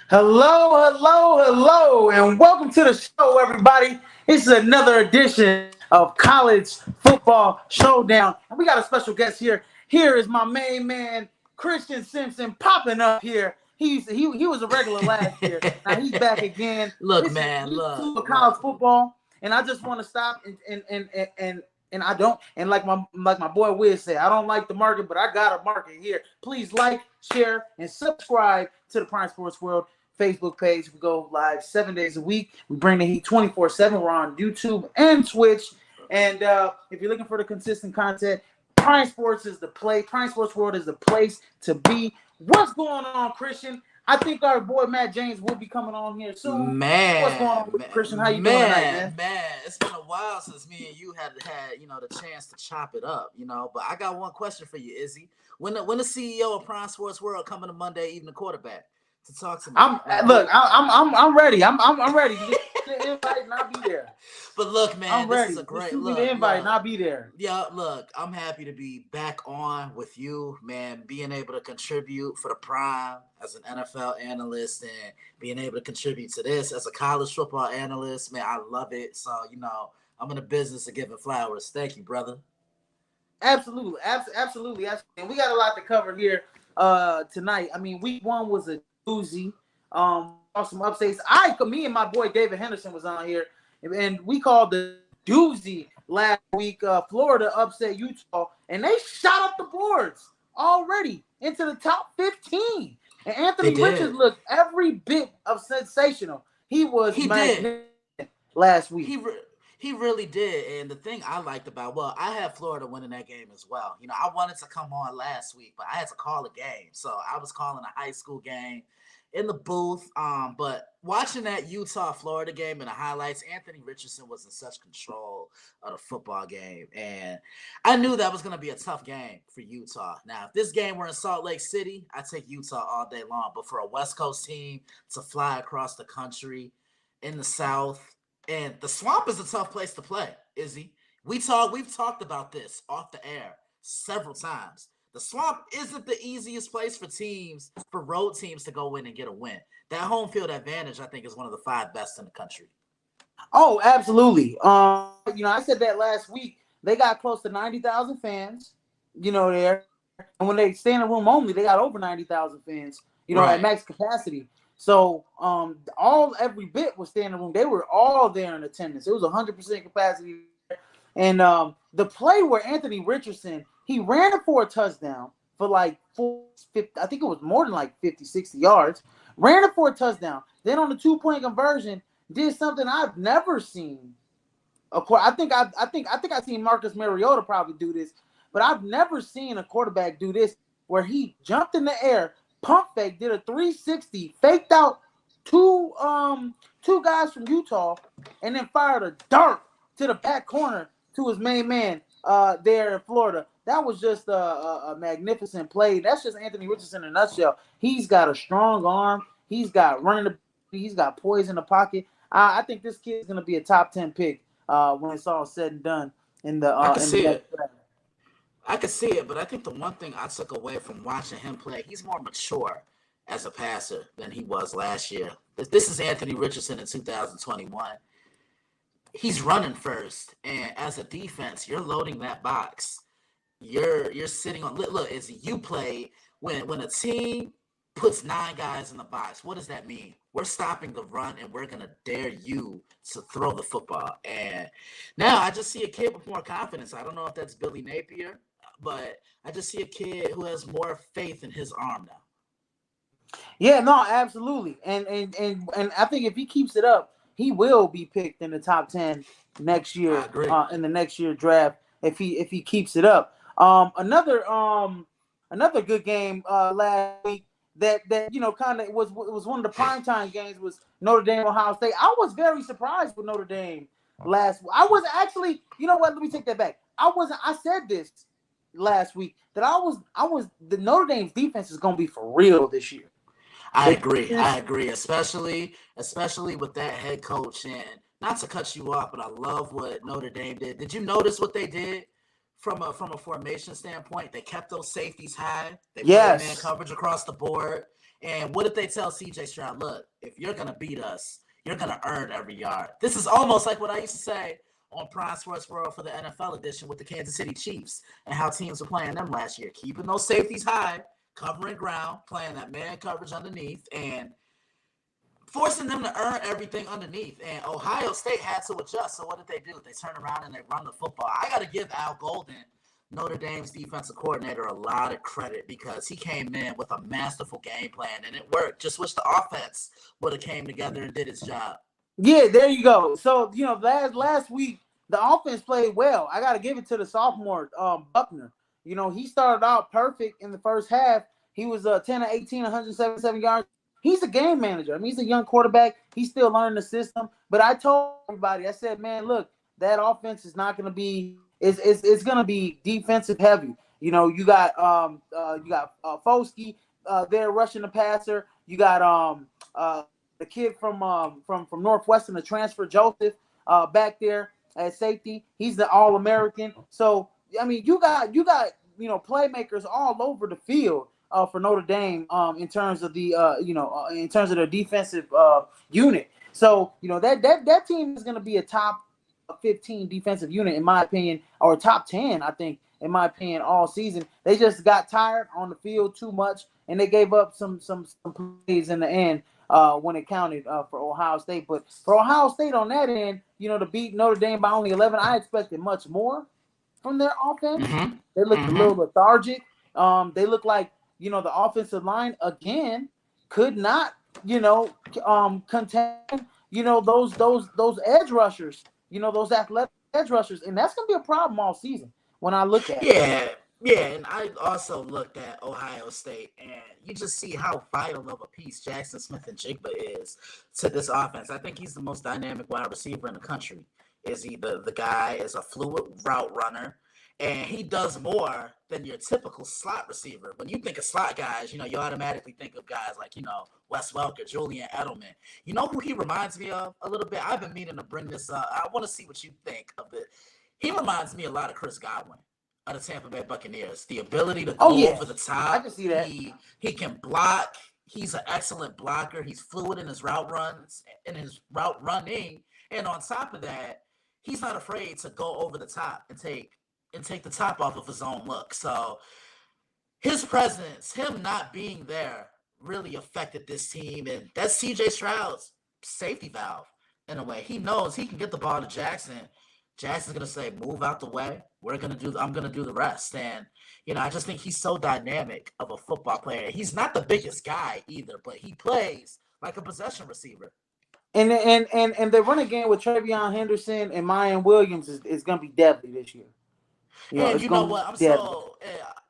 Hello, and welcome to the show, everybody. This is another edition of College Football Showdown. And we got a special guest here. Here is my main man, Christian Simpson, popping up here. He was a regular last year. Now he's back again. Look, This is man, week look, two of college look. football, and I just want to stop and I don't, and like my boy Wiz said, I don't like the market, but I got a market here. Please like, share, and subscribe to the Prime Sports World Facebook page. We go live 7 days a week. We bring the heat 24/7. We're on YouTube and Twitch. And if you're looking for the consistent content, Prime Sports is the play. Prime Sports World is the place to be. What's going on, Christian? I think our boy Matt James will be coming on here soon. What's going on with Christian? How you doing tonight, man? It's been a while since me and you had the chance to chop it up, But I got one question for you, Izzy. When the CEO of Prime Sports World coming to Monday Evening Quarterback to talk to me? I'm ready. I'm ready. The invite and I'll be there. But look, man, this is a great look. Look, The invite and I'll be there. Yeah, look, I'm happy to be back on with you, man. Being able to contribute for the Prime as an NFL analyst and being able to contribute to this as a college football analyst, man, I love it. So, I'm in the business of giving flowers. Thank you, brother. Absolutely. And we got a lot to cover here tonight. I mean, week one was a doozy. Some upsets. Me and my boy David Henderson was on here, and we called the doozy last week. Florida upset Utah, and they shot up the boards already into the top 15. And Anthony Richards looked every bit of sensational. He magnificent last week. He really did. And the thing I liked I had Florida winning that game as well. I wanted to come on last week, but I had to call a game. So I was calling a high school game in the booth. But watching that Utah-Florida game and the highlights, Anthony Richardson was in such control of the football game. And I knew that was going to be a tough game for Utah. Now, if this game were in Salt Lake City, I'd take Utah all day long. But for a West Coast team to fly across the country in the South, and the Swamp is a tough place to play, Izzy. We've talked about this off the air several times. The Swamp isn't the easiest place for road teams to go in and get a win. That home field advantage, I think, is one of the 5 best in the country. Oh, absolutely. I said that last week. They got close to 90,000 fans, there. And when they stay in the room only, they got over 90,000 fans, right, at max capacity. So every bit was staying in the room. They were all there in attendance. It was 100% capacity. And the play where Anthony Richardson, he ran it for a touchdown for like 50, I think it was more than like 50, 60 yards. Ran it for a touchdown. Then on the 2-point conversion, did something I've never seen. Of course, I think I've seen Marcus Mariota probably do this, but I've never seen a quarterback do this where he jumped in the air, pump fake, did a 360, faked out two guys from Utah, and then fired a dart to the back corner to his main man there in Florida. That was just a magnificent play. That's just Anthony Richardson in a nutshell. He's got a strong arm. He's got he's got poise in the pocket. I think this kid is going to be a top 10 pick when it's all said and done in the I can see it. I can see it, but I think the one thing I took away from watching him play, he's more mature as a passer than he was last year. This is Anthony Richardson in 2021. He's running first, and as a defense, you're loading that box. You're sitting on. Look, as you play when a team puts 9 guys in the box, what does that mean? We're stopping the run, and we're gonna dare you to throw the football. And now I just see a kid with more confidence. I don't know if that's Billy Napier, but I just see a kid who has more faith in his arm now. Yeah, no, absolutely. And I think if he keeps it up, he will be picked in the top 10 next year in the next year draft if he keeps it up. Another good game last week that kind of was one of the primetime games was Notre Dame Ohio State. I was very surprised with Notre Dame last week. I was actually, let me take that back. I said this last week that I was the Notre Dame's defense is going to be for real this year. I agree, especially with that head coach. And not to cut you off, but I love what Notre Dame did. Did you notice what they did from a formation standpoint? They kept those safeties high. They played man coverage across the board, And what if they tell CJ Stroud, look, if you're going to beat us, you're going to earn every yard. This is almost like what I used to say on Prime Sports World for the NFL edition with the Kansas City Chiefs and how teams were playing them last year, keeping those safeties high, covering ground, playing that man coverage underneath, and forcing them to earn everything underneath. And Ohio State had to adjust. So what did they do? They turn around and they run the football. I got to give Al Golden, Notre Dame's defensive coordinator, a lot of credit because he came in with a masterful game plan and it worked. Just wish the offense would have came together and did its job. Yeah, there you go. So, last week, the offense played well. I got to give it to the sophomore, Buckner. He started out perfect in the first half. He was 10 of 18, 177 yards. He's a game manager. I mean, he's a young quarterback. He's still learning the system. But I told everybody, I said, man, look, that offense is not going to be it's going to be defensive heavy. You got Foskey there rushing the passer. You got the kid from Northwestern, the transfer Joseph back there at safety. He's the All-American. So I mean, you got playmakers all over the field for Notre Dame in terms of the in terms of their defensive unit. So that team is going to be a top 15 defensive unit in my opinion, or top 10, I think, in my opinion, all season. They just got tired on the field too much, and they gave up some plays in the end when it counted for Ohio State. But for Ohio State on that end, to beat Notre Dame by only 11, I expected much more from their offense. Mm-hmm. They looked a little lethargic. They look like the offensive line again could not contain those edge rushers. Those athletic edge rushers, and that's gonna be a problem all season when I look at it. Yeah, and I also looked at Ohio State, and you just see how vital of a piece Jackson Smith-Njigba is to this offense. I think he's the most dynamic wide receiver in the country. Is he the guy is a fluid route runner, and he does more than your typical slot receiver. When you think of slot guys, you automatically think of guys like, Wes Welker, Julian Edelman. You know who he reminds me of a little bit? I've been meaning to bring this up. I want to see what you think of it. He reminds me a lot of Chris Godwin of the Tampa Bay Buccaneers. The ability to go over the top. I can see that. He can block. He's an excellent blocker. He's fluid in his route runs and his route running. And on top of that, he's not afraid to go over the top and take the top off of his own look. So his presence, him not being there, really affected this team. And that's CJ Stroud's safety valve in a way. He knows he can get the ball to Jackson. Jackson's going to say, move out the way. I'm going to do the rest. And, I just think he's so dynamic of a football player. He's not the biggest guy either, but he plays like a possession receiver. And the running game with Travion Henderson and Mayan Williams is going to be deadly this year. And you know what?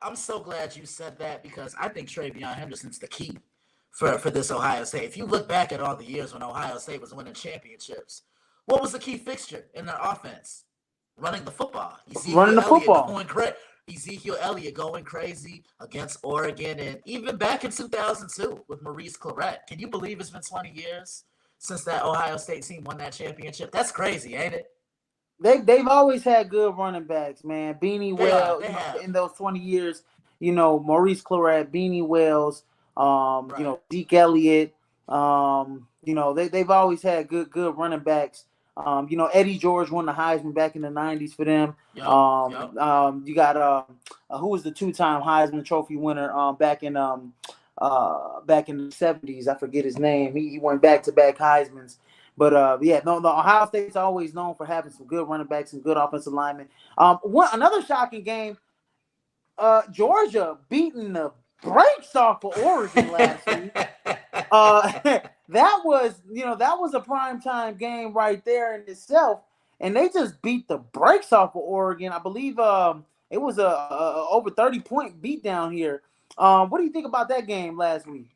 I'm so glad you said that because I think Travion Henderson's the key for this Ohio State. If you look back at all the years when Ohio State was winning championships, what was the key fixture in their offense? Running the football. Ezekiel Elliott going crazy against Oregon, and even back in 2002 with Maurice Clarett. Can you believe it's been 20 years since that Ohio State team won that championship? That's crazy, ain't it? They've always had good running backs, man. Beanie Wells in those 20 years, Maurice Clarett, Beanie Wells, right. Zeke Elliott, they've always had good running backs. Eddie George won the Heisman back in the 90s for them. Yep. You got who was the two-time Heisman Trophy winner back in the 70s? I forget his name. He went back-to-back Heismans. But the Ohio State's always known for having some good running backs, some good offensive linemen. Another shocking game, Georgia beating the brakes off of Oregon last week. That was a primetime game right there in itself, and they just beat the brakes off of Oregon. I believe it was a over 30-point beat down here. What do you think about that game last week?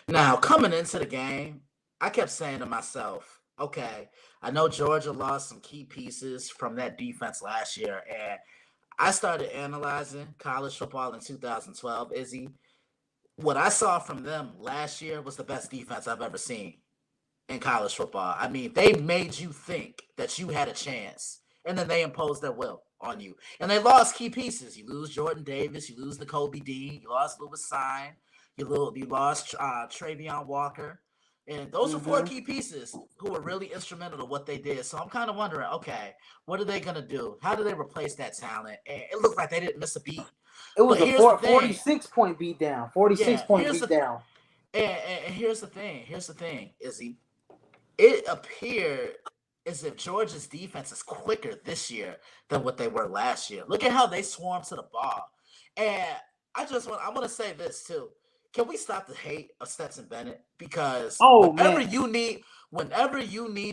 Now, coming into the game, I kept saying to myself, okay, I know Georgia lost some key pieces from that defense last year, and I started analyzing college football in 2012, Izzy. What I saw from them last year was the best defense I've ever seen in college football. I mean, they made you think that you had a chance, and then they imposed their will on you. And they lost key pieces. You lose Jordan Davis, you lose N'Kobe Dean, you lost Louis Sign, You lost Travion Walker. And those are four key pieces who were really instrumental to what they did. So I'm kind of wondering, okay, what are they going to do? How do they replace that talent? And it looked like they didn't miss a beat. It was But a here's the thing. 46-point beat down. 46 Yeah, point beat down. And here's the thing. Here's the thing, Izzy. It appeared as if Georgia's defense is quicker this year than what they were last year. Look at how they swarmed to the ball. And I want to say this too. Can we stop the hate of Stetson Bennett? Because whenever you need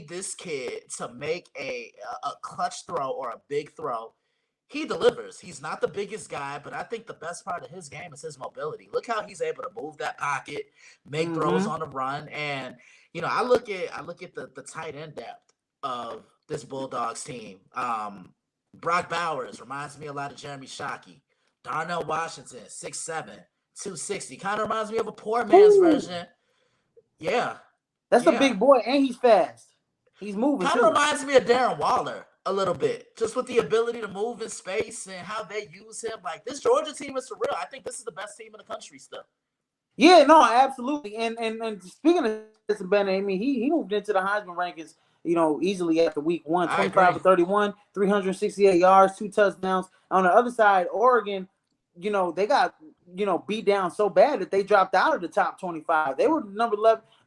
this kid to make a clutch throw or a big throw, he delivers. He's not the biggest guy, but I think the best part of his game is his mobility. Look how he's able to move that pocket, make throws on the run, and I look at the tight end depth of this Bulldogs team. Brock Bowers reminds me a lot of Jeremy Shockey. Darnell Washington, 6'7", 260. Kind of reminds me of a poor man's version. Yeah. That's a big boy, and he's fast. He's moving. Kind of reminds me of Darren Waller a little bit, just with the ability to move in space and how they use him. Like, this Georgia team is surreal. I think this is the best team in the country still. Yeah, no, absolutely. And speaking of Stetson Bennett, I mean, he moved into the Heisman rankings, easily after week 1, 25 for 31, 368 yards, 2 touchdowns. On the other side, Oregon, they got, beat down so bad that they dropped out of the top 25. They were the number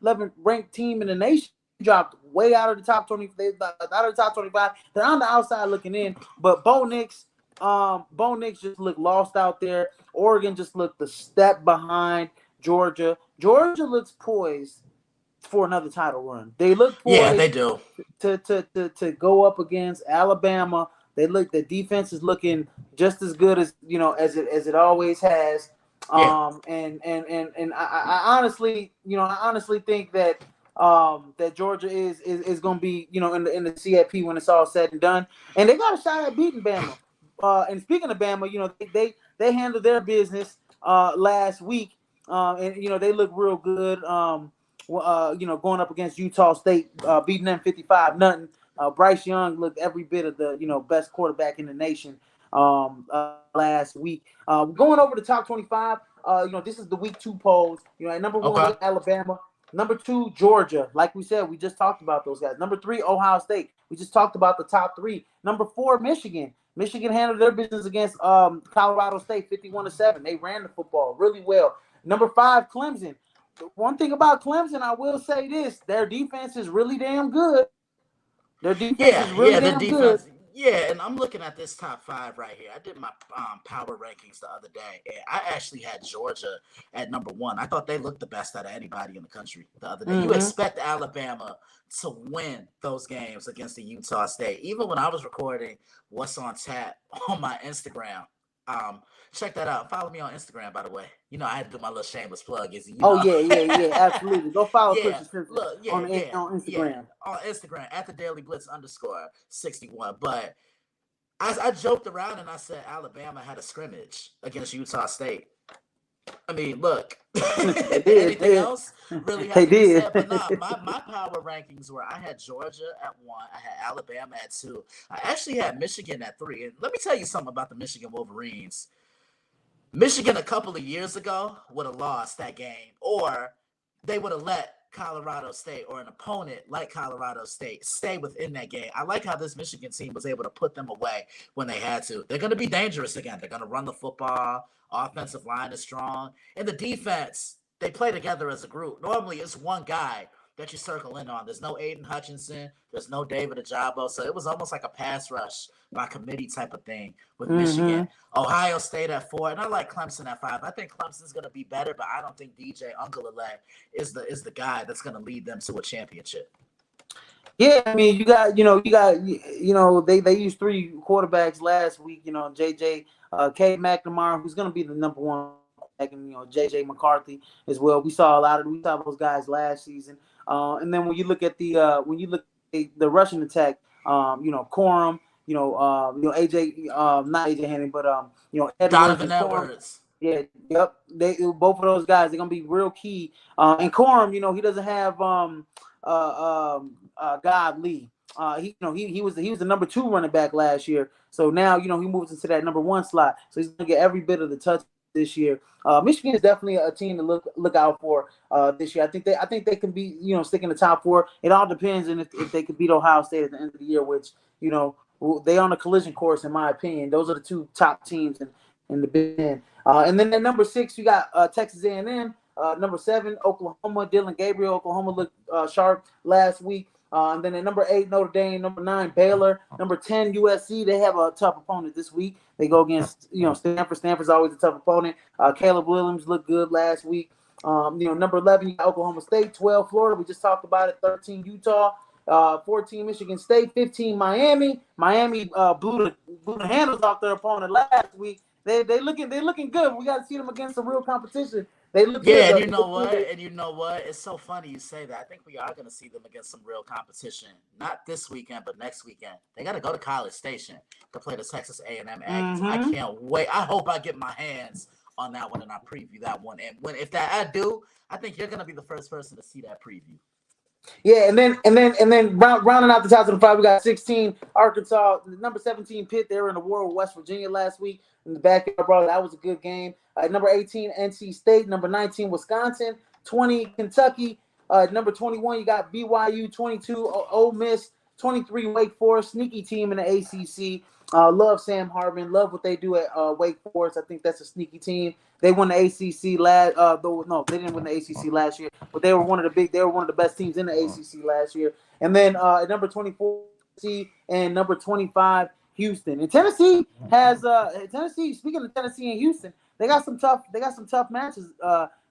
11 ranked team in the nation. Dropped way out of the top 20. They out of the top 25. They're on the outside looking in. But Bo Nix just looked lost out there. Oregon just looked a step behind Georgia. Georgia looks poised for another title run. They look poised. Yeah, they do. To go up against Alabama. The defense is looking just as good as as it always has. And I honestly think that that Georgia is going to be in the CIP when it's all said and done, and they got a shot at beating Bama. And speaking of Bama, they handled their business last week, and they look real good. Going up against Utah State, beating them 55-0. Bryce Young looked every bit of the best quarterback in the nation last week. Going over the top 25. This is the week 2 polls. At number 1, Alabama. Number 2, Georgia. Like we said, we just talked about those guys. Number 3, Ohio State. We just talked about the top 3. Number 4, Michigan. Michigan handled their business against Colorado State 51-7. They ran the football really well. Number 5, Clemson. One thing about Clemson, I will say this: their defense is really damn good. Their defense is really damn good. Yeah, and I'm looking at this top 5 right here. I did my power rankings the other day, and I actually had Georgia at number 1. I thought they looked the best out of anybody in the country the other day. You expect Alabama to win those games against the Utah State. Even when I was recording What's on Tap on my Instagram, check that out. Follow me on Instagram, by the way. I had to do my little shameless plug. Yeah, absolutely. Go follow Christian Simpson on Instagram. Yeah, on Instagram at the Daily Blitz _61. But I joked around and I said Alabama had a scrimmage against Utah State. I mean, look, anything else really had to be said, but my power rankings were I had Georgia at 1, I had Alabama at 2, I actually had Michigan at 3. And let me tell you something about the Michigan Wolverines. Michigan a couple of years ago would have lost that game, or they would have let Colorado State or an opponent like Colorado State stay within that game. I like how this Michigan team was able to put them away when they had to. They're going to be dangerous again. They're going to run the football. Offensive line is strong. And the defense, they play together as a group. Normally, it's one guy that you circle in on. There's no Aiden Hutchinson. There's no David Ajabo. So it was almost like a pass rush by committee type of thing with Michigan. Ohio State at 4. And I like Clemson at 5. I think Clemson's going to be better, but I don't think DJ Uiagalelei is the guy that's going to lead them to a championship. Yeah, I mean, they used 3 quarterbacks last week. JJ, Cade McNamara, who's going to be the number 1, and JJ McCarthy as well. We saw those guys last season. And then when you look at the rushing attack, Corum, AJ, not AJ Henning, but Edwards, Donovan Edwards. Yeah, yep. Both of those guys, they're gonna be real key. And Corum, he doesn't have God Lee. He was the number 2 running back last year. So now he moves into that number 1 slot. So he's gonna get every bit of the touch this year. Michigan is definitely a team to look out for this year. I think they can be stick in the top four. It all depends on if they can beat Ohio State at the end of the year, which they on a collision course in my opinion. Those are the two top teams in the Big Ten. And then at number 6 you got Texas A&M. Number 7 Oklahoma. Dylan Gabriel. Oklahoma looked sharp last week. And then at number 8, Notre Dame. Number 9, Baylor. Number 10, USC. They have a tough opponent this week. They go against, Stanford. Stanford's always a tough opponent. Caleb Williams looked good last week. Number 11, you got Oklahoma State. 12, Florida. We just talked about it. 13, Utah. 14, Michigan State. 15, Miami. Miami blew the handles off their opponent last week. They looking good. We got to see them against some real competition. They look good. Yeah, and you know what? It's so funny you say that. I think we are going to see them against some real competition. Not this weekend, but next weekend. They got to go to College Station to play the Texas A&M Aggies. I can't wait. I hope I get my hands on that one and I preview that one. And if I do, I think you're going to be the first person to see that preview. Yeah, and then rounding out the top 25, we got 16 Arkansas, number 17 Pitt. They were in the war with West Virginia last week in the backyard, bro. That was a good game. Number 18 NC State, number 19 Wisconsin, 20 Kentucky, number 21 you got BYU, 22 Ole Miss, 23 Wake Forest, sneaky team in the ACC. Love Sam Hartman, love what they do at Wake Forest. I think that's a sneaky team. They won the ACC last. No, they didn't win the ACC last year, but they were one of the best teams in the ACC last year. And then at number 24, and number 25, Houston. And Tennessee has Tennessee. Speaking of Tennessee and Houston, they got some tough matches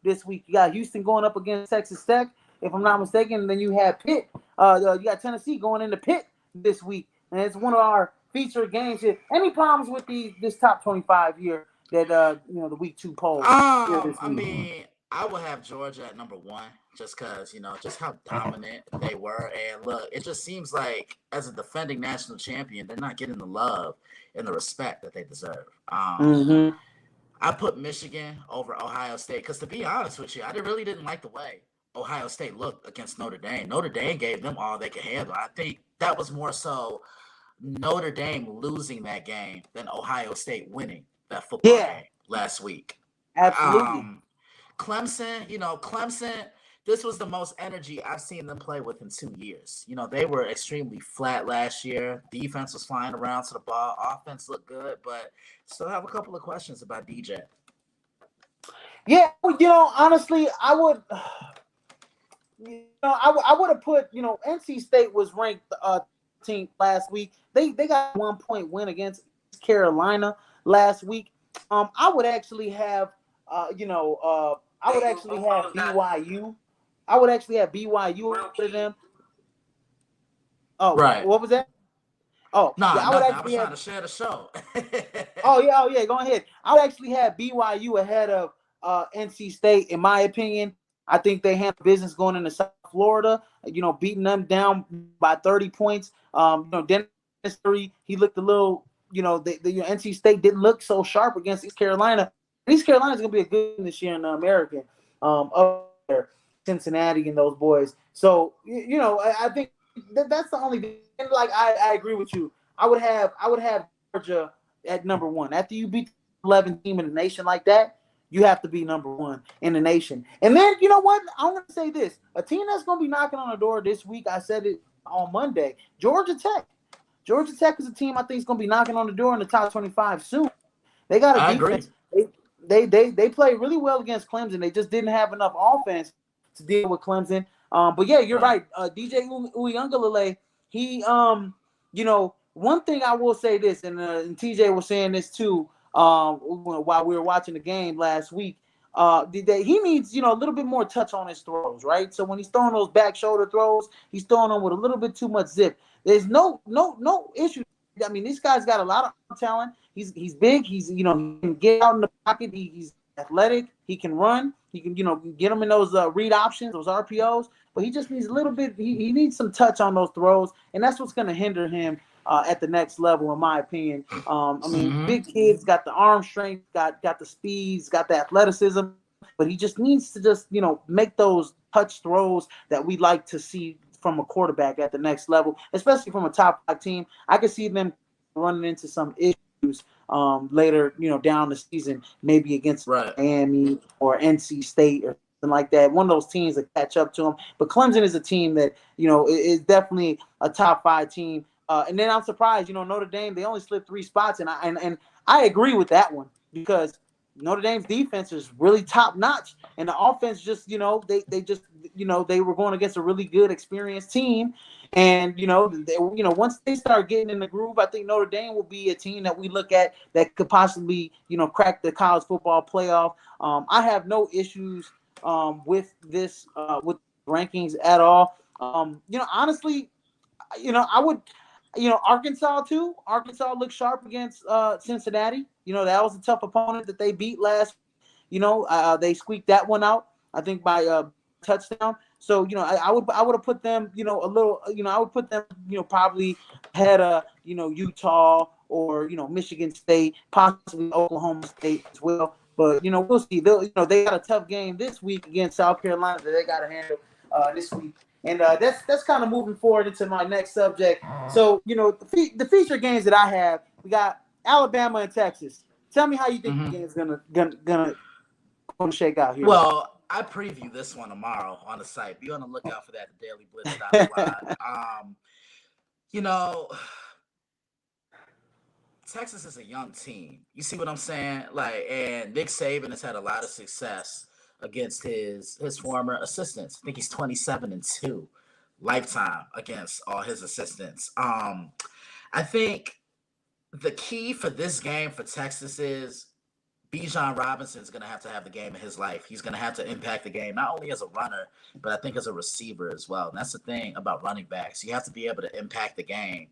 this week. You got Houston going up against Texas Tech, if I'm not mistaken. And then you have Pitt. You got Tennessee going into Pitt this week, and it's one of our featured games here. Any problems with this top 25 here that the week 2 poll? I mean, I would have Georgia at number 1 just because just how dominant they were. And look, it just seems like as a defending national champion, they're not getting the love and the respect that they deserve. I put Michigan over Ohio State because, to be honest with you, I really didn't like the way Ohio State looked against Notre Dame. Notre Dame gave them all they could handle. I think that was more so Notre Dame losing that game than Ohio State winning that football game last week. Absolutely. Clemson, this was the most energy I've seen them play with in 2 years. They were extremely flat last year. Defense was flying around to the ball. Offense looked good, but still have a couple of questions about DJ. Yeah, honestly, I would have put, NC State was ranked 13th last week. They got a 1-point win against Carolina last week. I would actually have BYU. I would actually have BYU for them. Oh, right. What was that? Oh, no, I was trying to share the show. Oh yeah. Go ahead. I would actually have BYU ahead of NC State, in my opinion. I think they handled business going into South Florida. Beating them down by 30 points. Dennis Curry, he looked a little. The NC State didn't look so sharp against East Carolina. East Carolina is going to be a good this year in the American. Up there, Cincinnati and those boys. So I think that's the only thing. Like I agree with you. I would have Georgia at number 1. After you beat the 11th team in the nation like that, you have to be number 1 in the nation. And then you know what? I'm going to say this: a team that's going to be knocking on the door this week. I said it on Monday. Georgia Tech. Georgia Tech is a team I think is going to be knocking on the door in the top 25 soon. They got a defense. They played really well against Clemson. They just didn't have enough offense to deal with Clemson. But yeah, you're right. DJ Uiagalelei, he one thing I will say this, and TJ was saying this too while we were watching the game last week. He needs a little bit more touch on his throws, right? So when he's throwing those back shoulder throws, he's throwing them with a little bit too much zip. There's no issue. I mean, this guy's got a lot of talent. He's big. He can get out in the pocket. He's athletic. He can run. He can get him in those read options, those RPOs. But he just needs a little bit. He needs some touch on those throws, and that's what's going to hinder him at the next level, in my opinion. Big kid's got the arm strength, got the speeds, got the athleticism, but he just needs to make those touch throws that we like to see from a quarterback at the next level, especially from a top 5 team. I can see them running into some issues later, down the season, maybe against Right. Miami or NC State or something like that. One of those teams that catch up to them. But Clemson is a team that is definitely a top 5 team. And then I'm surprised, Notre Dame, they only slipped 3 spots, and I agree with that one because Notre Dame's defense is really top notch, and the offense just they just they were going against a really good experienced team, and once they start getting in the groove, I think Notre Dame will be a team that we look at that could possibly crack the college football playoff. I have no issues with this with rankings at all. Honestly, I would. Arkansas too. Arkansas looked sharp against Cincinnati. That was a tough opponent that they beat last. They squeaked that one out. I think by touchdown. So I would have put them a little. I would put them probably ahead of Utah or Michigan State, possibly Oklahoma State as well. But we'll see. They got a tough game this week against South Carolina that they got to handle this week. And that's kind of moving forward into my next subject. So, the feature games that I have, we got Alabama and Texas. Tell me how you think the game is gonna shake out here. Well, I preview this one tomorrow on the site. Be on the lookout for that at dailyblitz.live. You know, Texas is a young team. You see what I'm saying? And Nick Saban has had a lot of success against his former assistants. I think he's 27-2 lifetime against all his assistants. I think the key for this game for Texas is Bijan Robinson is going to have the game of his life. He's going to have to impact the game, not only as a runner, but I think as a receiver as well. And that's the thing about running backs. You have to be able to impact the game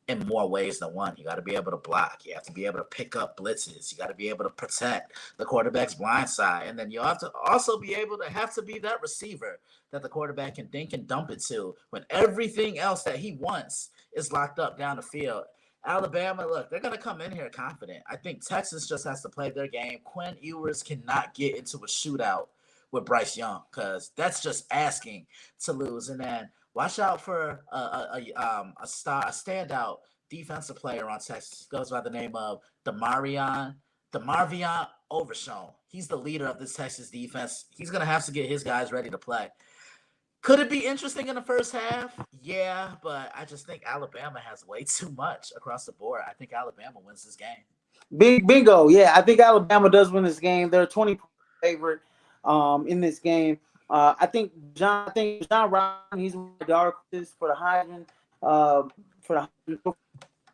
in more ways than one. You got to be able to block. You have to be able to pick up blitzes. You got to be able to protect the quarterback's blind side. And then you have to also be able to be that receiver that the quarterback can dink and dump it to when everything else that he wants is locked up down the field. Alabama, look, they're going to come in here confident. I think Texas just has to play their game. Quinn Ewers cannot get into a shootout with Bryce Young because that's just asking to lose. And then watch out for a standout defensive player on Texas. Goes by the name of DeMarvion Overshown. He's the leader of this Texas defense. He's going to have to get his guys ready to play. Could it be interesting in the first half? Yeah, but I just think Alabama has way too much across the board. I think Alabama wins this game. Bingo. Yeah, I think Alabama does win this game. They're a 20 favorite in this game. I think John Ryan, he's one of the dark horses for the Heisman.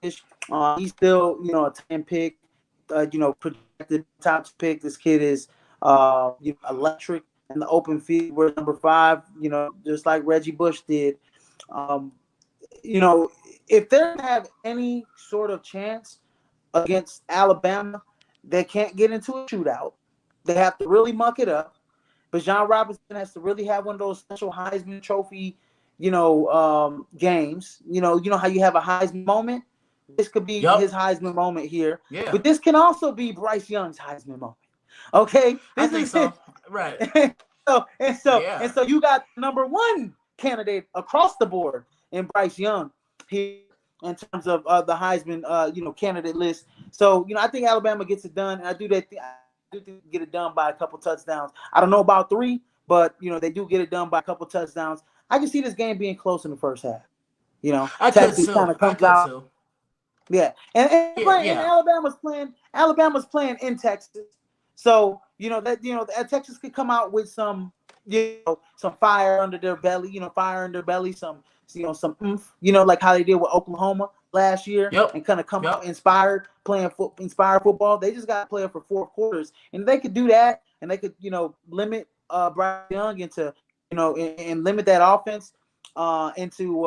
He's still, a 10 pick, projected top pick. This kid is electric in the open field. We're number 5, just like Reggie Bush did. If they have any sort of chance against Alabama, they can't get into a shootout. They have to really muck it up. But John Robinson has to really have one of those special Heisman Trophy, games. You know how you have a Heisman moment? This could be his Heisman moment here. Yeah. But this can also be Bryce Young's Heisman moment. Okay? I think so. Right. So you got number 1 candidate across the board in Bryce Young here in terms of the Heisman, candidate list. So, I think Alabama gets it done. And I do think get it done by a couple touchdowns. I don't know about 3, but, they do get it done by a couple touchdowns. I can see this game being close in the first half. Texas kind of comes out. Too. Yeah. And Alabama's playing in Texas. So, Texas could come out with some, some fire under their belly, some oomph, like how they did with Oklahoma last year, and kind of come out inspired, inspired football. They just got to play it for 4 quarters, and they could do that, and they could, limit Bryce Young into, and limit that offense into,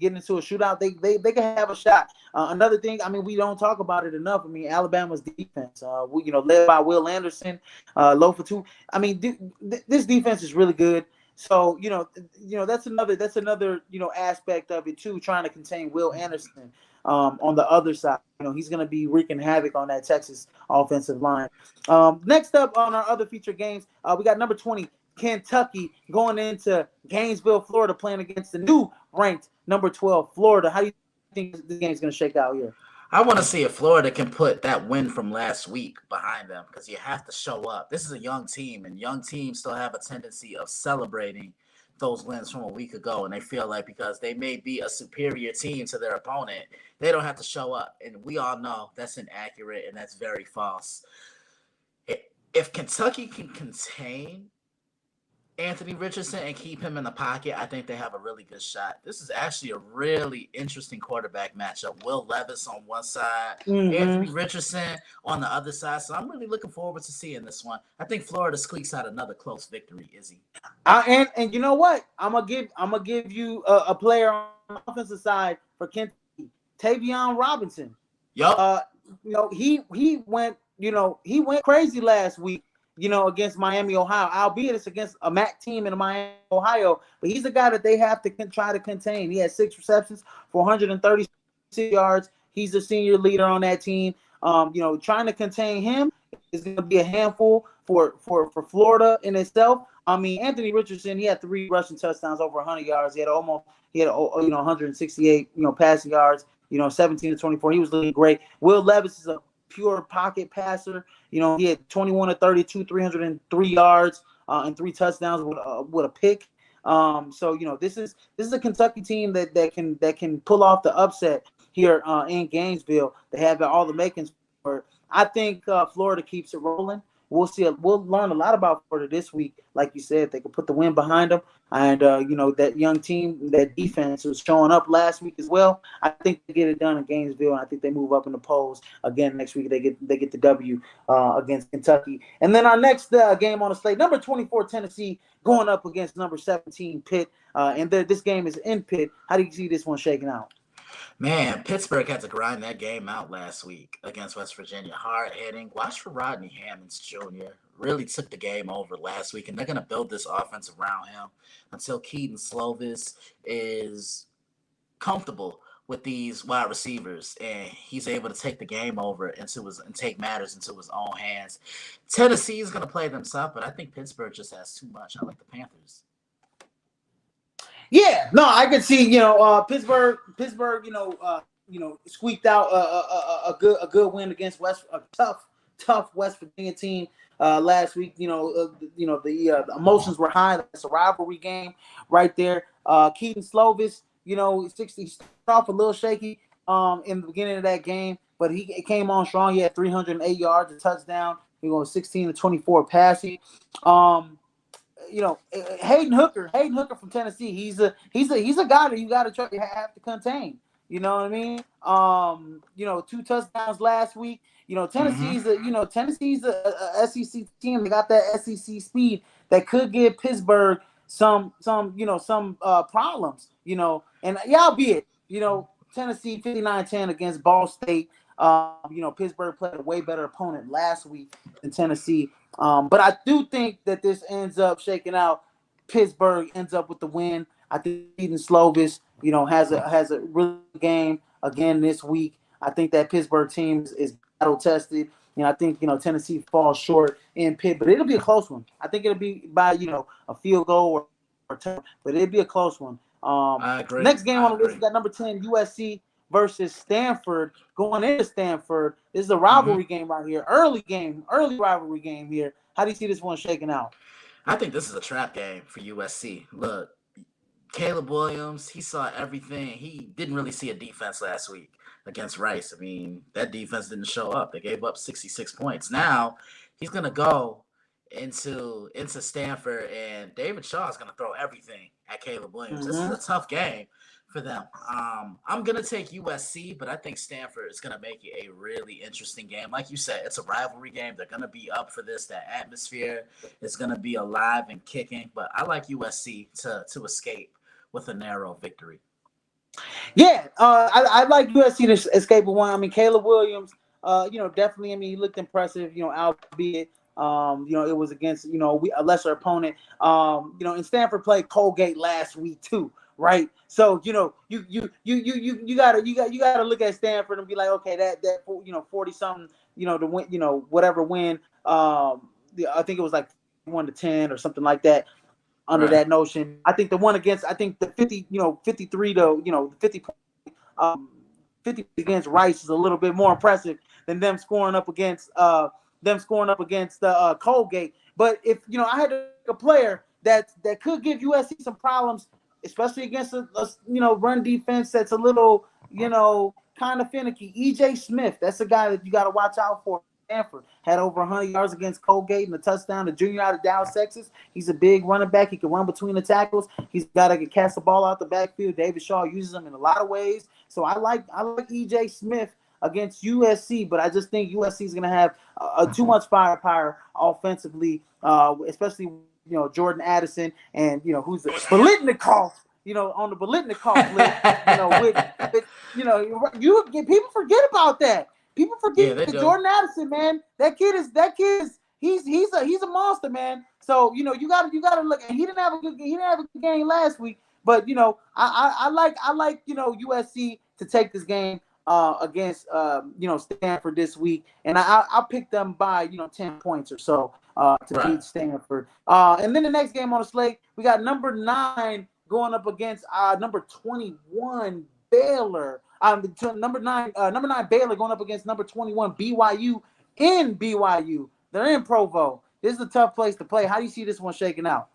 getting into a shootout. They can have a shot. Another thing, we don't talk about it enough. Alabama's defense, led by Will Anderson, low for 2. This defense is really good. So, that's another, aspect of it too, trying to contain Will Anderson on the other side. He's going to be wreaking havoc on that Texas offensive line. Next up on our other feature games, we got number 20, Kentucky, going into Gainesville, Florida, playing against the new ranked number 12, Florida. How do you think this game is going to shake out here? I want to see if Florida can put that win from last week behind them because you have to show up. This is a young team, and young teams still have a tendency of celebrating those wins from a week ago. And they feel like because they may be a superior team to their opponent, they don't have to show up. And we all know that's inaccurate and that's very false. If Kentucky can contain Anthony Richardson and keep him in the pocket, I think they have a really good shot. This is actually a really interesting quarterback matchup. Will Levis on one side, Anthony Richardson on the other side. So I'm really looking forward to seeing this one. I think Florida squeaks out another close victory, Izzy. And you know what? I'm gonna give you a player on the offensive side for Kentucky, Tavion Robinson. Yup. He went crazy last week, against Miami, Ohio, albeit it's against a MAC team in Miami, Ohio. But he's a guy that they have to try to contain. He had 6 receptions for 136 yards. He's a senior leader on that team. Trying to contain him is going to be a handful for Florida in itself. I mean, Anthony Richardson, he had 3 rushing touchdowns, over 100 yards. He had 168 passing yards. 17 to 24. He was looking great. Will Levis is a pure pocket passer. He had 21 to 32, 303 yards and 3 touchdowns with a pick. This is a Kentucky team that can pull off the upset here in Gainesville. They have all the makings for it. I think Florida keeps it rolling. We'll see. We'll learn a lot about Florida this week. Like you said, they can put the win behind them, and that young team, that defense was showing up last week as well. I think they get it done in Gainesville, and I think they move up in the polls again next week. They get the W against Kentucky, and then our next game on the slate, number 24 Tennessee going up against number 17 Pitt, and this game is in Pitt. How do you see this one shaking out? Man, Pittsburgh had to grind that game out last week against West Virginia. Hard hitting. Watch for Rodney Hammonds Jr. Really took the game over last week, and they're going to build this offense around him until Keaton Slovis is comfortable with these wide receivers, and he's able to take the game over and take matters into his own hands. Tennessee is going to play them tough, but I think Pittsburgh just has too much. I like the Panthers. Yeah, no, I can see, Pittsburgh, squeaked out a good win against a tough West Virginia team last week. The emotions were high. That's a rivalry game right there. Keaton Slovis, 60 started off a little shaky in the beginning of that game, but he came on strong. He had 308 yards, a touchdown. He was 16 to 24 passing. Hayden Hooker from Tennessee. He's a guy that you got to try to have to contain. You know what I mean? 2 touchdowns last week. Tennessee's a SEC team. They got that SEC speed that could give Pittsburgh some problems. And albeit, Tennessee 59-10 against Ball State. Pittsburgh played a way better opponent last week than Tennessee. But I do think that this ends up shaking out. Pittsburgh ends up with the win. I think Eden Slovis, has a really good game again this week. I think that Pittsburgh team is battle tested. I think Tennessee falls short in Pitt, but it'll be a close one. I think it'll be by a field goal or 10, but it'll be a close one. I agree. Next game on the list, we got number 10 USC versus Stanford. Going into Stanford, this is a rivalry game right here. Early rivalry game here. How do you see this one shaking out? I think this is a trap game for USC. Look, Caleb Williams, he saw everything. He didn't really see a defense last week against Rice. I mean, that defense didn't show up. They gave up 66 points. Now he's gonna go into Stanford, and David Shaw is gonna throw everything at Caleb Williams. This is a tough game for them. I'm going to take USC, but I think Stanford is going to make it a really interesting game. Like you said, it's a rivalry game. They're going to be up for this. That atmosphere is going to be alive and kicking, but I like USC to escape with a narrow victory. Yeah, I like USC to escape with one. I mean, Caleb Williams, definitely, I mean, he looked impressive, albeit, it was against, a lesser opponent. And Stanford played Colgate last week too. Right, so you gotta look at Stanford and be like, okay, that 40 something, to win, whatever win. I think it was like 1-10 or something like that. Under that notion, I think the one against, I think the 50, 53 to 50 50 against Rice is a little bit more impressive than them scoring up against Colgate. But if I had to pick a player that could give USC some problems, especially against a run defense that's a little kind of finicky. EJ Smith, that's a guy that you got to watch out for. Stanford had over 100 yards against Colgate and a touchdown. The junior out of Dallas, Texas. He's a big running back. He can run between the tackles. He's got to catch the ball out the backfield. David Shaw uses him in a lot of ways. So I like EJ Smith against USC, but I just think USC is going to have too much firepower offensively, especially Jordan Addison and who's the Bolitnikov. On the Bolitnikov list, people forget about that. People forget that Jordan Addison, man. That kid is he's a monster, man. So you gotta look. And he didn't have a good game last week, but I like USC to take this game against Stanford this week, and I'll pick them by 10 points or so to beat Stanford. And then the next game on the slate, we got number 9 going up against number 21 Baylor. Number nine Baylor going up against number 21 BYU in BYU. They're in Provo. This is a tough place to play. How do you see this one shaking out?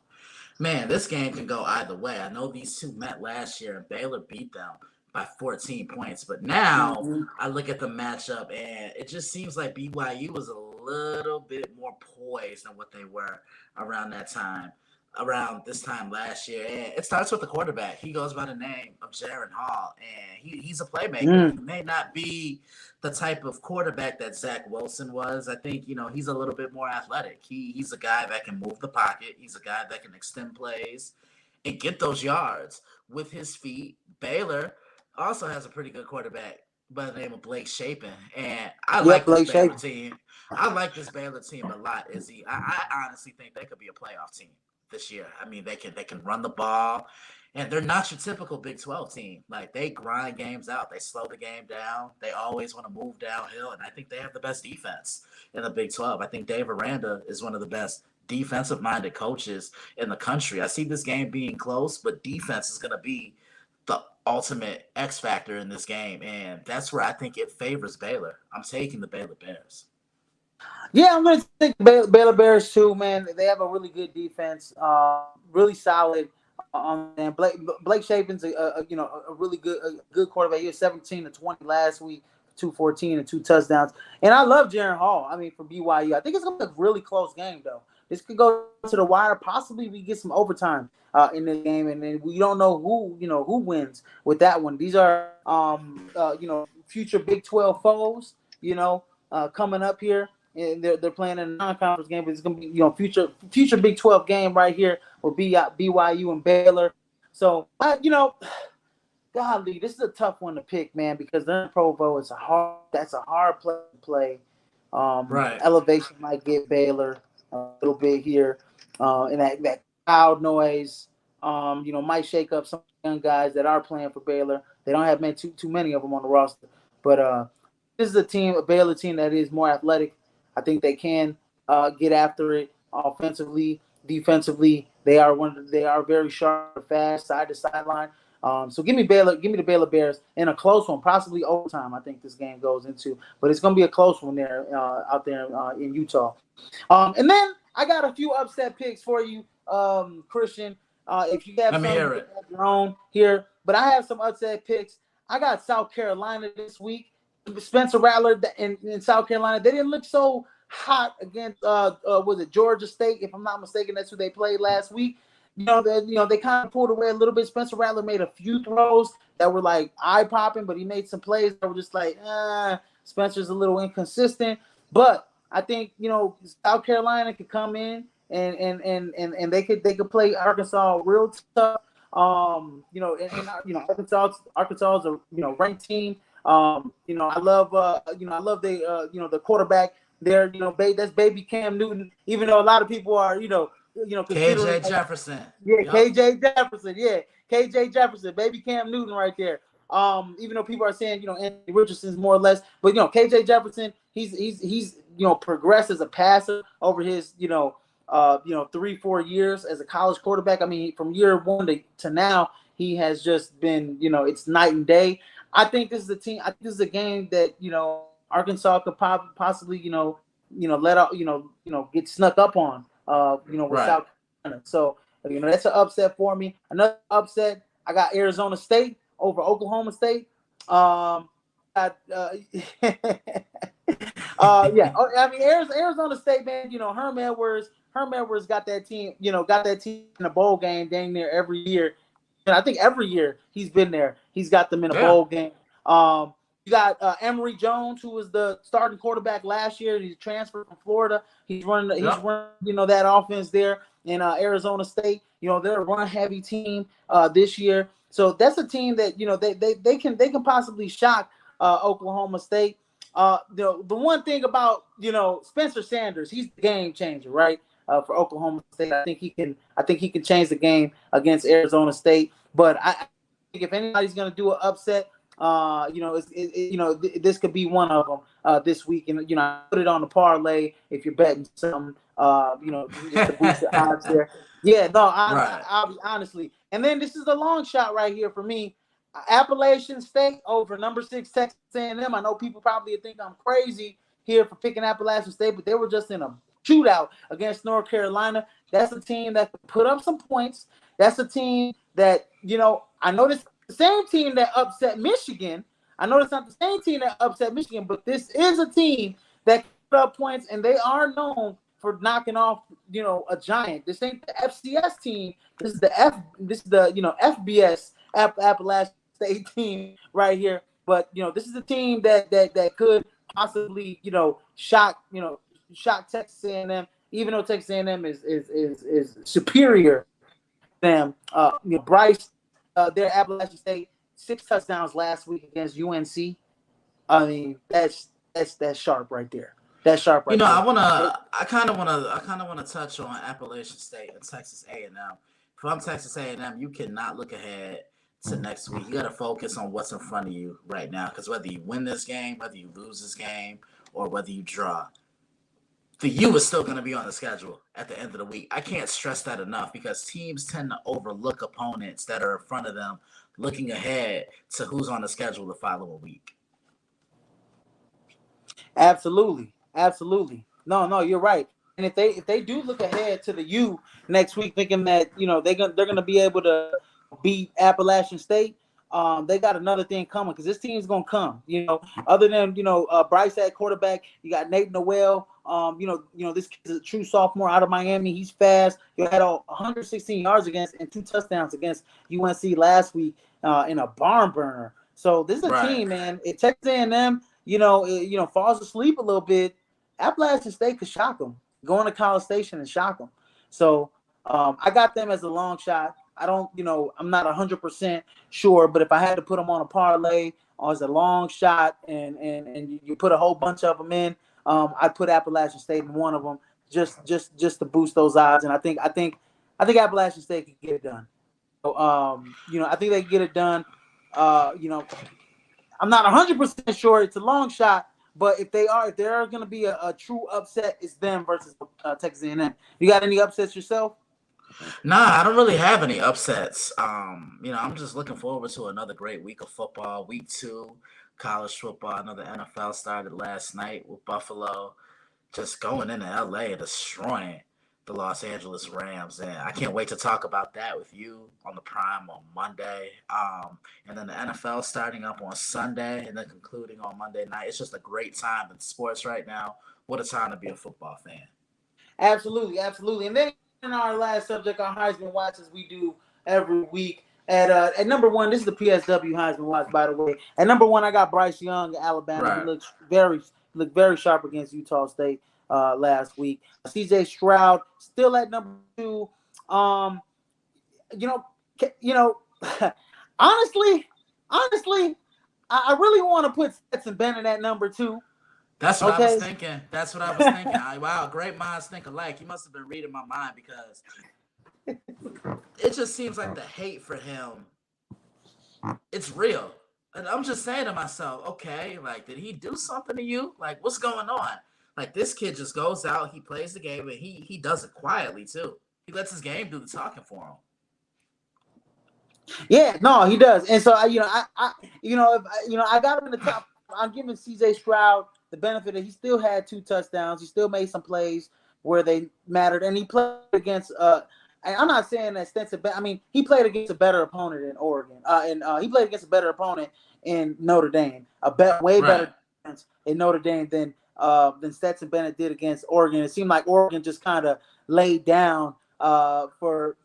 Man, this game can go either way. I know these two met last year, and Baylor beat them by 14 points. But now I look at the matchup, and it just seems like BYU was a little bit more poised than what they were around this time last year. And it starts with the quarterback. He goes by the name of Jaron Hall, and he's a playmaker. He may not be the type of quarterback that Zach Wilson was. I think, he's a little bit more athletic. He's a guy that can move the pocket. He's a guy that can extend plays and get those yards with his feet. Baylor also has a pretty good quarterback by the name of Blake Shapen, and I like this Baylor team. I like this Baylor team a lot, Izzy. I honestly think they could be a playoff team this year. I mean, they can run the ball, and they're not your typical Big 12 team. Like, they grind games out. They slow the game down. They always want to move downhill, and I think they have the best defense in the Big 12. I think Dave Aranda is one of the best defensive-minded coaches in the country. I see this game being close, but defense is going to be the ultimate X factor in this game, and that's where I think it favors Baylor. I'm taking the Baylor Bears. Yeah, I'm going to take Baylor Bears too, man. They have a really good defense, really solid. And Blake Shapen's a really good quarterback. He was 17-20 last week, 214 and 2 touchdowns. And I love Jaron Hall. I mean, for BYU, I think it's going to be a really close game though. This could go to the wire. Possibly we get some overtime in this game, and then we don't know who wins with that one. These are future Big 12 foes, coming up here. And they're playing in a non-conference game, but it's going to be future Big 12 game right here will be BYU and Baylor. So golly, this is a tough one to pick, man, because they're in Provo. That's a hard play to play. Elevation might get Baylor a little bit here, and that crowd noise, might shake up some young guys that are playing for Baylor. They don't have too many of them on the roster, but this is a Baylor team that is more athletic. I think they can get after it offensively, defensively. They are very sharp, fast, side to sideline. So give me the Baylor Bears in a close one, possibly overtime. I think this game goes into, but it's going to be a close one there out there in Utah. And then I got a few upset picks for you, Christian. If you have some of your own here, but I have some upset picks. I got South Carolina this week. Spencer Rattler in South Carolina. They didn't look so hot against was it Georgia State? If I'm not mistaken, that's who they played last week. They kind of pulled away a little bit. Spencer Rattler made a few throws that were like eye popping, but he made some plays that were just like, Spencer's a little inconsistent. But I think South Carolina could come in and they could play Arkansas real tough. Arkansas is a ranked team. I love the quarterback there. That's baby Cam Newton. Even though a lot of people are KJ Jefferson. Yeah, yep. KJ Jefferson. Yeah, KJ Jefferson, baby Cam Newton right there. Even though people are saying Anthony Richardson's more or less, but KJ Jefferson, he's progressed as a passer over his 3-4 years as a college quarterback. I mean, from year one to now, he has just been it's night and day. I think this is a team. I think this is a game that Arkansas could possibly let out get snuck up on with Right. South Carolina. So that's an upset for me. Another upset, I got Arizona State over Oklahoma State. Got, yeah. I mean, Arizona State, man. Herm Edwards got that team. Got that team in a bowl game dang near every year. And I think every year he's been there. He's got them in a Yeah. bowl game. You got Emory Jones, who was the starting quarterback last year. He's transferred from Florida. He's running. He's Yep. running. That offense there in Arizona State. They're a run heavy team this year. So that's a team that they can possibly shock Oklahoma State. The one thing about Spencer Sanders, he's the game changer, right? For Oklahoma State, I think he can change the game against Arizona State. But I think if anybody's going to do an upset, this could be one of them this week. And I put it on the parlay if you're betting something. Just to boost the odds there. Yeah, no, Right. I'll be honestly. And then this is the long shot right here for me. Appalachian State over number 6 Texas A&M. I know people probably think I'm crazy here for picking Appalachian State, but they were just in a shootout against North Carolina. That's a team that could put up some points. That's a team that I know this the same team that upset Michigan. I know it's not the same team that upset Michigan, but this is a team that can put up points, and they are known for knocking off a giant. This ain't the FCS team. This is the FBS Appalachian State team right here. But this is a team that could possibly shock Texas A&M, even though Texas A&M is superior to them. Bryce, their Appalachian State 6 touchdowns last week against UNC. I mean that's sharp right there. That's sharp right there. I kind of wanna touch on Appalachian State and Texas A&M. If I'm Texas A&M, you cannot look ahead to next week. You got to focus on what's in front of you right now, because whether you win this game, whether you lose this game, or whether you draw, the U is still going to be on the schedule at the end of the week. I can't stress that enough, because teams tend to overlook opponents that are in front of them, looking ahead to who's on the schedule the following week. Absolutely. No, you're right. And if they do look ahead to the U next week, thinking that they're gonna be able to beat Appalachian State, they got another thing coming, because this team's gonna come. Other than Bryce at quarterback, you got Nate Noel. This kid's a true sophomore out of Miami. He's fast. He had 116 yards and 2 touchdowns against UNC last week in a barn burner. So this is a Right. team, man. If Texas A&M, falls asleep a little bit, Appalachian State could shock them. Go into College Station and shock them. So I got them as a long shot. I don't, I'm not 100% sure, but if I had to put them on a parlay or as a long shot, and you put a whole bunch of them in, I'd put Appalachian State in one of them just to boost those odds. And I think Appalachian State can get it done. So, I think they can get it done. I'm not 100% sure. It's a long shot, but if there are going to be a true upset, it's them versus Texas A&M. You got any upsets yourself? Nah, I don't really have any upsets. I'm just looking forward to another great week of football. Week 2, college football. Another NFL started last night with Buffalo just going into LA and destroying the Los Angeles Rams. And I can't wait to talk about that with you on the Prime on Monday. And then the NFL starting up on Sunday and then concluding on Monday night. It's just a great time in sports right now. What a time to be a football fan. Absolutely. And then in our last subject, our Heisman Watch, as we do every week. At number 1, this is the PSW Heisman Watch, by the way. At number 1, I got Bryce Young, Alabama. Right. He looked very sharp against Utah State last week. CJ Stroud still at number 2. Honestly, I really want to put Stetson Bennett at number 2. That's what I was thinking. Wow, great minds think alike. You must have been reading my mind, because it just seems like the hate for him, it's real. And I'm just saying to myself, okay, like, did he do something to you? Like, what's going on? Like, this kid just goes out, he plays the game, and he does it quietly, too. He lets his game do the talking for him. Yeah, no, he does. And so I got him in the top. I'm giving CJ Stroud the benefit that he still had 2 touchdowns. He still made some plays where they mattered, and he played against. And I'm not saying that Stetson. I mean, he played against a better opponent in Oregon, and he played against a better opponent in Notre Dame. Way Right. better defense in Notre Dame than Stetson Bennett did against Oregon. It seemed like Oregon just kind of laid down for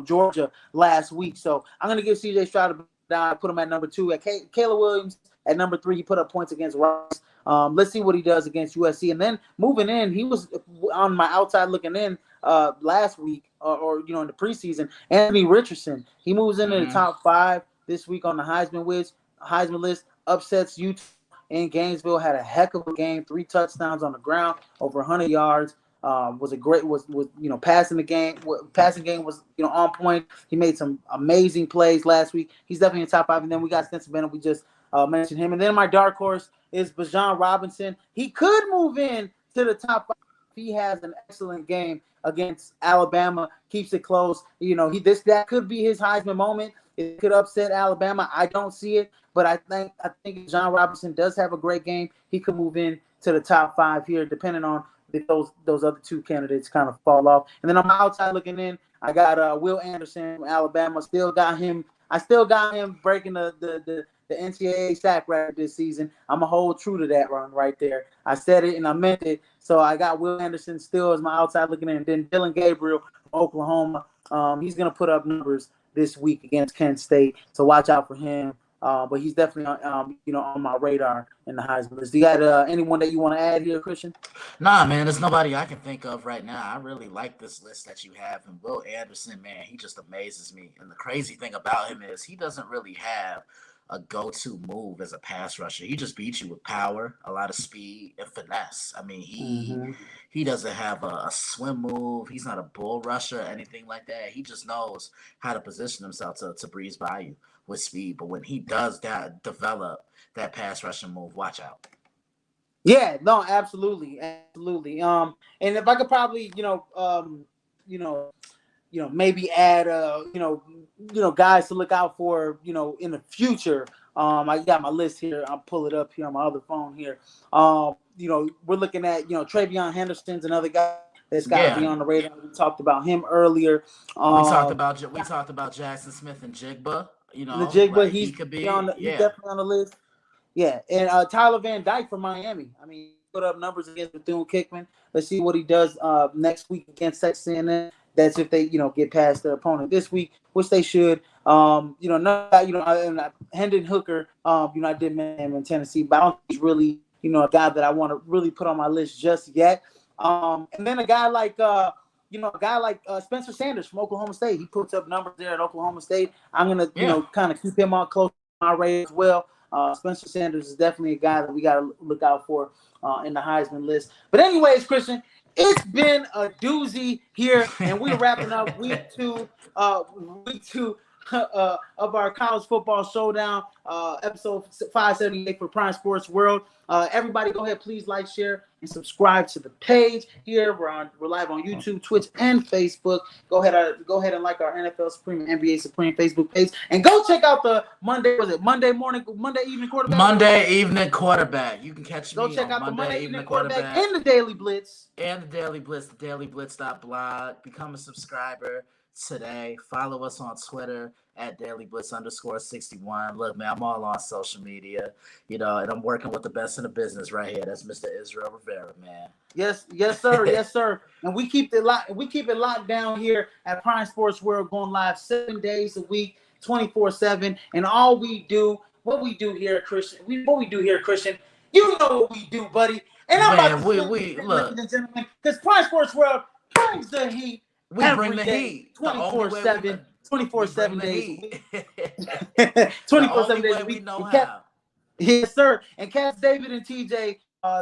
Georgia last week. So I'm going to give CJ Stroud a down. I put him at number 2. At Caleb Williams at number 3. He put up points against Rice. Let's see what he does against USC. And then moving in, he was on my outside looking in last week or in the preseason. Anthony Richardson. He moves into the top 5 this week on the Heisman list. Upsets Utah in Gainesville. Had a heck of a game. 3 touchdowns on the ground, over 100 yards. Was passing game was on point. He made some amazing plays last week. He's definitely in the top 5. And then we got Stetson Bennett. We just mentioned him. And then my dark horse is Bijan Robinson. He could move in to the top 5 if he has an excellent game against Alabama. Keeps it close. That could be his Heisman moment. It could upset Alabama. I don't see it, but I think if Bijan Robinson does have a great game, he could move in to the top 5 here, depending on if those other 2 candidates kind of fall off. And then on my outside looking in, I got Will Anderson from Alabama. Still got him. I still got him breaking the NCAA sack record this season. I'm going to hold true to that run right there. I said it and I meant it. So I got Will Anderson still as my outside looking in. And then Dylan Gabriel from Oklahoma. He's going to put up numbers this week against Kent State. So watch out for him. But he's definitely on my radar in the Heisman list. Do you got anyone that you want to add here, Christian? Nah, man, there's nobody I can think of right now. I really like this list that you have. And Will Anderson, man, he just amazes me. And the crazy thing about him is he doesn't really have a go-to move as a pass rusher. He just beats you with power, a lot of speed, and finesse. I mean, he doesn't have a swim move. He's not a bull rusher or anything like that. He just knows how to position himself to breeze by you with speed. But when he does develop that pass rushing move, watch out. Yeah, no, absolutely. And if I could probably, maybe add, guys to look out for, in the future. I got my list here. I'll pull it up here on my other phone here. We're looking at, Travion Henderson's another guy that's got to be on the radar. We talked about him earlier. We talked about Jackson Smith and Jigba. The Jigba, like he's definitely on the list. Yeah, and Tyler Van Dyke from Miami. I mean, he put up numbers against Bethune-Cookman. Let's see what he does next week against Texas A&M. That's if they, get past their opponent this week, which they should. Hendon Hooker. I did mention him in Tennessee, but I don't think he's really, a guy that I want to really put on my list just yet. And then a guy like Spencer Sanders from Oklahoma State. He puts up numbers there at Oklahoma State. I'm gonna, kind of keep him on close to my radar as well. Spencer Sanders is definitely a guy that we got to look out for in the Heisman list. But anyways, Christian, it's been a doozy here, and we're wrapping up week two of our college football showdown, episode 578 for Prime Sports World. Everybody, go ahead, please like, share, and subscribe to the page here. We're live on YouTube, Twitch, and Facebook. Go ahead and like our NFL Supreme and NBA Supreme Facebook page, and go check out the Monday evening quarterback. You can catch me. Go check out the Monday evening quarterback and the Daily Blitz. DailyBlitz.blog. Become a subscriber today. Follow us on Twitter at DailyBlitz_61. Look, man, I'm all on social media, and I'm working with the best in the business right here. That's Mr. Israel Rivera, man. Yes, sir, yes, sir. And we keep it locked down here at Prime Sports World, going live 7 days a week, 24/7. And what we do here, Christian. You know what we do, buddy. And I'm about to ladies and gentlemen, because Prime Sports World brings the heat. We bring the heat 24/7, 24/7 days. 24/7 days. We know how. Yes, sir. And catch David and TJ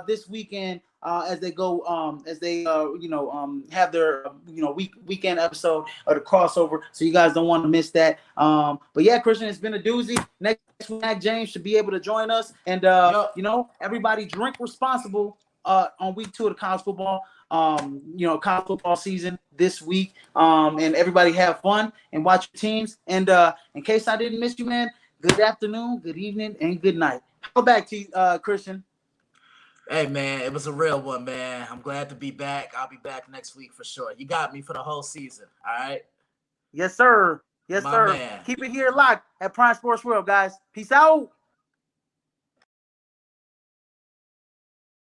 this weekend as they go have their weekend episode of the crossover. So you guys don't want to miss that. But yeah, Christian, it's been a doozy. Next week, Mac James should be able to join us. And everybody drink responsible on week 2 of the college football college football season this week. And everybody have fun and watch your teams. And in case I didn't miss you, man, good afternoon, good evening, and good night. How back to you, Christian? Hey, man, it was a real one, man. I'm glad to be back. I'll be back next week for sure. You got me for the whole season, all right? Yes, sir. Yes, My sir. man. Keep it here locked at Prime Sports World, guys. Peace out.